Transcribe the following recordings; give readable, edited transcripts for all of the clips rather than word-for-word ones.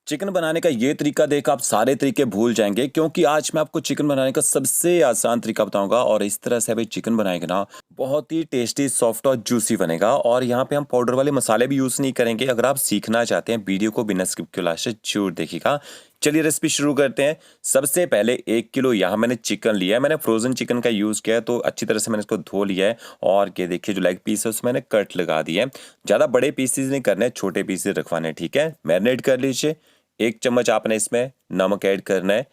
Chicken बनाने का ये तरीका देख आप सारे तरीके भूल जाएंगे क्योंकि आज मैं आपको चिकन बनाने का सबसे आसान तरीका बताऊंगा और इस तरह से भाई चिकन बनाएंगे ना बहुत ही टेस्टी सॉफ्ट और जूसी बनेगा। और यहाँ पे हम पाउडर वाले मसाले भी यूज़ नहीं करेंगे। अगर आप सीखना चाहते हैं वीडियो को बिना स्किप के लास्ट तक जरूर देखिएगा। चलिए रेसिपी शुरू करते हैं। सबसे पहले 1 किलो यहाँ मैंने चिकन लिया है। मैंने फ्रोजन चिकन का यूज़ किया है तो अच्छी तरह से मैंने इसको धो लिया है। और ये देखिए जो लेग पीस है उसमें मैंने कट लगा दिए हैं। ज़्यादा बड़े पीसेज नहीं करने, छोटे पीसेज रखवाने, ठीक है। मैरिनेट कर लीजिए। 1 चम्मच आपने इसमें नमक ऐड करना है।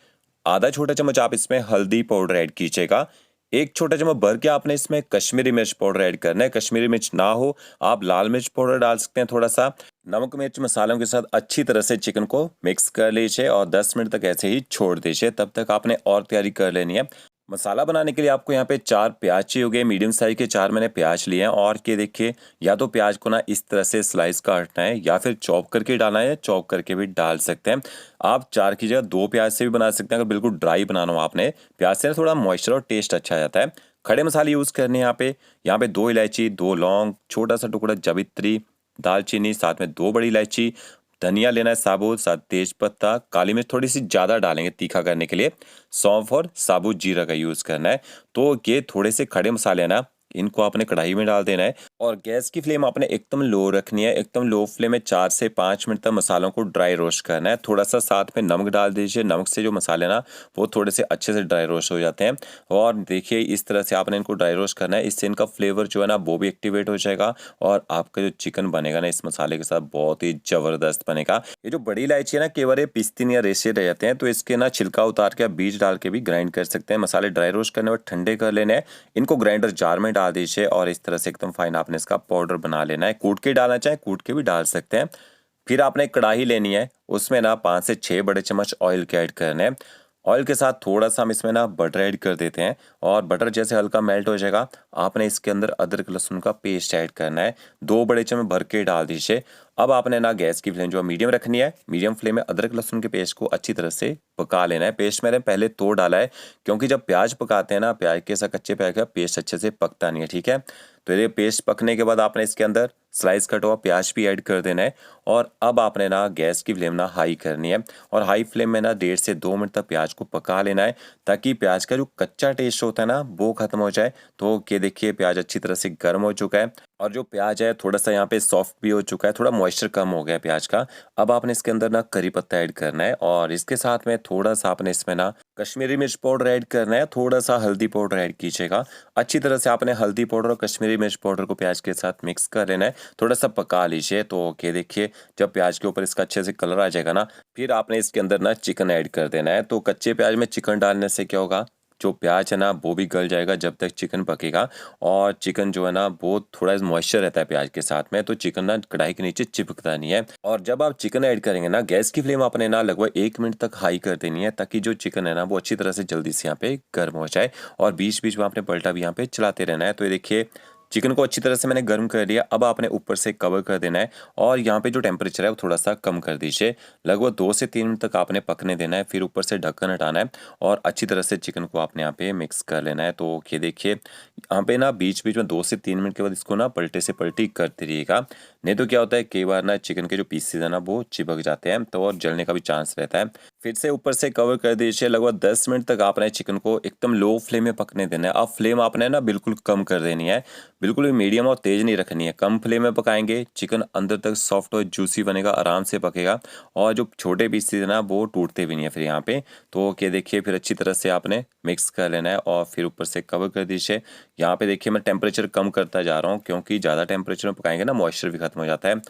आधा छोटा चम्मच आप इसमें हल्दी पाउडर ऐड कीजिएगा। 1 छोटा चम्मच भर के आपने इसमें कश्मीरी मिर्च पाउडर ऐड करना है। कश्मीरी मिर्च ना हो आप लाल मिर्च पाउडर डाल सकते हैं थोड़ा सा। नमक मिर्च मसालों के साथ अच्छी तरह से चिकन को मिक्स कर लीजिए और 10 मिनट तक ऐसे ही छोड़ दीजिए। तब तक आपने और तैयारी कर लेनी है। मसाला बनाने के लिए आपको यहाँ पे 4 प्याज चाहिए होंगे। मीडियम साइज के 4 मैंने प्याज लिए हैं। और ये देखिए या तो प्याज को ना इस तरह से स्लाइस काटना है या फिर चॉप करके डालना है। चॉप करके भी डाल सकते हैं। आप 4 की जगह 2 प्याज से भी बना सकते हैं अगर बिल्कुल ड्राई बनाना हो आपने। प्याज से थोड़ा मॉइस्चर और टेस्ट अच्छा आ जाता है। खड़े मसाले यूज़ करने हैं यहाँ पे 2 इलायची, 2 लौंग, छोटा सा टुकड़ा जावित्री, दालचीनी, साथ में 2 बड़ी इलायची, धनिया लेना है साबुत, साथ तेज पत्ता, काली मिर्च थोड़ी सी ज़्यादा डालेंगे तीखा करने के लिए, सौंफ और साबुत जीरा का यूज़ करना है। तो ये थोड़े से खड़े मसाले हैं ना, इनको आपने कढ़ाई में डाल देना है और गैस की फ्लेम आपने एकदम लो रखनी है। एकदम लो फ्लेम में 4 से 5 मिनट तक मसालों को ड्राई रोस्ट करना है। थोड़ा सा साथ में नमक डाल दीजिए। नमक से जो मसाले ना वो थोड़े से अच्छे से ड्राई रोस्ट हो जाते हैं। और देखिए इस तरह से आपने इनको ड्राई रोस्ट करना है। इससे इनका फ्लेवर जो है ना वो भी एक्टिवेट हो जाएगा और आपका जो चिकन बनेगा ना इस मसाले के साथ बहुत ही ज़बरदस्त बनेगा। ये जो बड़ी इलायची है ना केवल ये पिस्ती या रेशे रह जाते हैं तो इसके ना छिलका उतार के आप बीज डाल के भी ग्राइंड कर सकते हैं। मसाले ड्राई रोस्ट करने और ठंडे कर लेने हैं। इनको ग्राइंडर जार में डाल दीजिए और इस तरह से एकदम फाइन आपने इसका पाउडर बना लेना है। कूट के डालना चाहे कूट के भी डाल सकते हैं। फिर आपने एक कढ़ाई लेनी है, उसमें ना 5 से 6 बड़े चम्मच ऑयल के ऐड करने हैं। ऑयल के साथ थोड़ा सा हम इसमें ना बटर ऐड कर देते हैं और बटर जैसे हल्का मेल्ट हो जाएगा आपने इसके अंदर अदरक लहसुन का पेस्ट ऐड करना है। 2 बड़े चम्मच भर के डाल दीजिए। अब आपने ना गैस की फ्लेम जो मीडियम रखनी है। मीडियम फ्लेम में अदरक लहसुन के पेस्ट को अच्छी तरह से पका लेना है। पेस्ट मैंने पहले तोड़ डाला है क्योंकि जब प्याज पकाते हैं ना प्याज के साथ कच्चे प्याज का पेस्ट अच्छे से पकता नहीं है, ठीक है। तो ये पेस्ट पकने के बाद आपने इसके अंदर स्लाइस कटा हुआ प्याज भी ऐड कर देना है। और अब आपने ना गैस की फ्लेम ना हाई करनी है और हाई फ्लेम में ना 1.5 से 2 मिनट तक प्याज को पका लेना है ताकि प्याज का जो कच्चा टेस्ट होता है ना वो खत्म हो जाए। तो ये देखिए प्याज अच्छी तरह से गर्म हो चुका है और जो प्याज है थोड़ा सा यहाँ पे सॉफ्ट भी हो चुका है, थोड़ा मॉइस्चर कम हो गया है प्याज का। अब आपने इसके अंदर ना करी पत्ता ऐड करना है और इसके साथ में थोड़ा सा आपने इसमें ना कश्मीरी मिर्च पाउडर ऐड करना है। थोड़ा सा हल्दी पाउडर ऐड कीजिएगा। अच्छी तरह से आपने हल्दी पाउडर और कश्मीरी मिर्च पाउडर को प्याज के साथ मिक्स कर लेना है। थोड़ा सा पका लीजिए। तो ओके देखिए जब प्याज के ऊपर इसका अच्छे से कलर आ जाएगा ना फिर आपने इसके अंदर ना चिकन ऐड कर देना है। तो कच्चे प्याज में चिकन डालने से क्या होगा, जो प्याज है ना वो भी गल जाएगा जब तक चिकन पकेगा। और चिकन जो है ना वो थोड़ा मॉइस्चर रहता है प्याज के साथ में तो चिकन ना कढ़ाई के नीचे चिपकता नहीं है। और जब आप चिकन ऐड करेंगे ना गैस की फ्लेम आपने ना लगभग 1 मिनट तक हाई कर देनी है ताकि जो चिकन है ना वो अच्छी तरह से जल्दी से यहाँ पे गर्म हो जाए। और बीच बीच में आपने पलटा भी यहाँ पे चलाते रहना है। तो ये देखिए चिकन को अच्छी तरह से मैंने गर्म कर लिया। अब आपने ऊपर से कवर कर देना है और यहाँ पे जो टेम्परेचर है वो थोड़ा सा कम कर दीजिए। लगभग 2 से 3 मिनट तक आपने पकने देना है। फिर ऊपर से ढक्कन हटाना है और अच्छी तरह से चिकन को आपने यहाँ पे मिक्स कर लेना है। तो ये देखिए यहाँ पे ना बीच बीच में 2 से 3 मिनट के बाद इसको ना पलटे से पलटी करते रहिएगा। नहीं तो क्या होता है कई बार ना चिकन के जो पीसेज है ना वो चिपक जाते हैं तो और जलने का भी चांस रहता है। फिर से ऊपर से कवर कर दीजिए। लगभग 10 मिनट तक आपने चिकन को एकदम लो फ्लेम में पकने देना है। अब फ्लेम आपने ना बिल्कुल कम कर देनी है। बिल्कुल भी मीडियम और तेज़ नहीं रखनी है। कम फ्लेम में पकाएंगे चिकन अंदर तक सॉफ्ट और जूसी बनेगा, आराम से पकेगा और जो छोटे पीसेज है ना वो टूटते भी नहीं है फिर यहाँ पे। तो क्या देखिए फिर अच्छी तरह से आपने मिक्स कर लेना है और फिर ऊपर से कवर कर दीजिए। यहाँ पे देखिए मैं टेम्परेचर कम करता जा रहा हूँ क्योंकि ज़्यादा टेम्परेचर में पकाएंगे ना मॉइस्चर भी खत्म हो जाता है।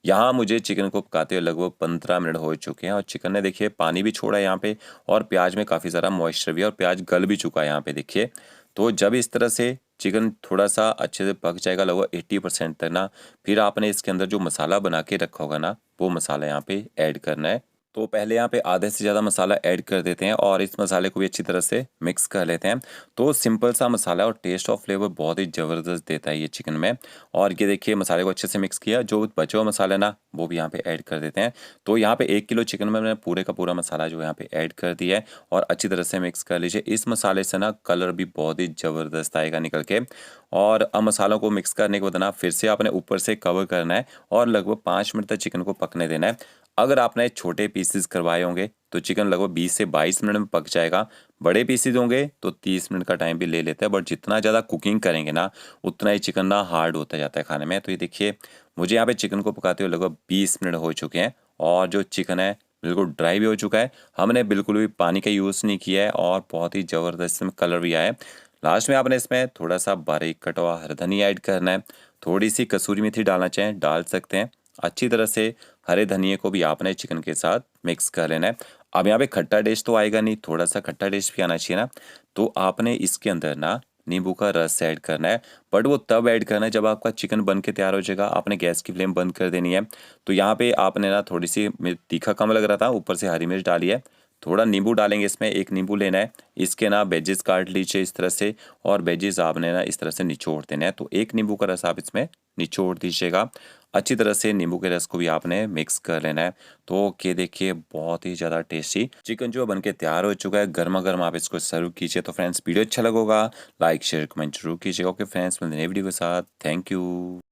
यहाँ मुझे चिकन को पकाते हुए लगभग 15 मिनट हो चुके हैं और चिकन ने देखिए पानी भी छोड़ा है यहाँ पे और प्याज में काफ़ी सारा मॉइस्चर भी है और प्याज गल भी चुका है यहाँ पे देखिए। तो जब इस तरह से चिकन थोड़ा सा अच्छे से पक जाएगा लगभग 80% तक ना फिर आपने इसके अंदर जो मसाला बना के रखा होगा ना वो मसाला यहाँ पे ऐड करना है। तो पहले यहाँ पे आधे से ज़्यादा मसाला ऐड कर देते हैं और इस मसाले को भी अच्छी तरह से मिक्स कर लेते हैं। तो सिंपल सा मसाला और टेस्ट और फ्लेवर बहुत ही ज़बरदस्त देता है ये चिकन में। और ये देखिए मसाले को अच्छे से मिक्स किया, जो बचा हुआ मसाला ना वो भी यहाँ पे ऐड कर देते हैं। तो यहाँ पे 1 किलो चिकन में मैंने पूरे का पूरा मसाला जो यहाँ पे ऐड कर दिया है और अच्छी तरह से मिक्स कर लीजिए। इस मसाले से ना कलर भी बहुत ही ज़बरदस्त आएगा निकल के। और अब मसालों को मिक्स करने के बाद ना फिर से आपने ऊपर से कवर करना है और लगभग 5 मिनट तक चिकन को पकने देना है। अगर आपने छोटे पीसेस करवाए होंगे तो चिकन लगभग 20 से 22 मिनट में पक जाएगा। बड़े पीसेस होंगे तो 30 मिनट का टाइम भी ले लेते हैं, बट जितना ज़्यादा कुकिंग करेंगे ना उतना ही चिकन ना हार्ड होता जाता है खाने में। तो ये देखिए मुझे यहाँ पे चिकन को पकाते हुए लगभग 20 मिनट हो चुके हैं और जो चिकन है बिल्कुल ड्राई भी हो चुका है। हमने बिल्कुल भी पानी का यूज़ नहीं किया है और बहुत ही ज़बरदस्त इसमें कलर भी आया है। लास्ट में आपने इसमें थोड़ा सा बारीक कटा हुआ हरा धनिया ऐड करना है। थोड़ी सी कसूरी मेथी डालना चाहें डाल सकते हैं। अच्छी तरह से हरे धनिए को भी आपने चिकन के साथ मिक्स कर लेना है। अब यहाँ पे खट्टा टेस्ट तो आएगा नहीं, थोड़ा सा खट्टा टेस्ट भी आना चाहिए ना, तो आपने इसके अंदर ना नींबू का रस ऐड करना है। बट वो तब ऐड करना है जब आपका चिकन बन के तैयार हो जाएगा, आपने गैस की फ्लेम बंद कर देनी है। तो यहाँ पे आपने ना थोड़ी सी तीखा कम लग रहा था, ऊपर से हरी मिर्च डाली है। थोड़ा नींबू डालेंगे इसमें, एक नींबू लेना है। इसके ना वेजेस काट लीजिए इस तरह से और वेजेस आपने ना इस तरह से निचोड़ देना है। तो एक नींबू का रस आप इसमें निचोड़ दीजिएगा। अच्छी तरह से नींबू के रस को भी आपने मिक्स कर लेना है। तो ये देखिए बहुत ही ज़्यादा टेस्टी चिकन जो बन के तैयार हो चुका है, गर्मा गर्म आप इसको सर्व कीजिए। तो फ्रेंड्स वीडियो अच्छा लगा होगा लाइक शेयर कमेंट जरूर कीजिएगा। ओके फ्रेंड्स, मिलते हैं नई वीडियो के साथ। Thank you.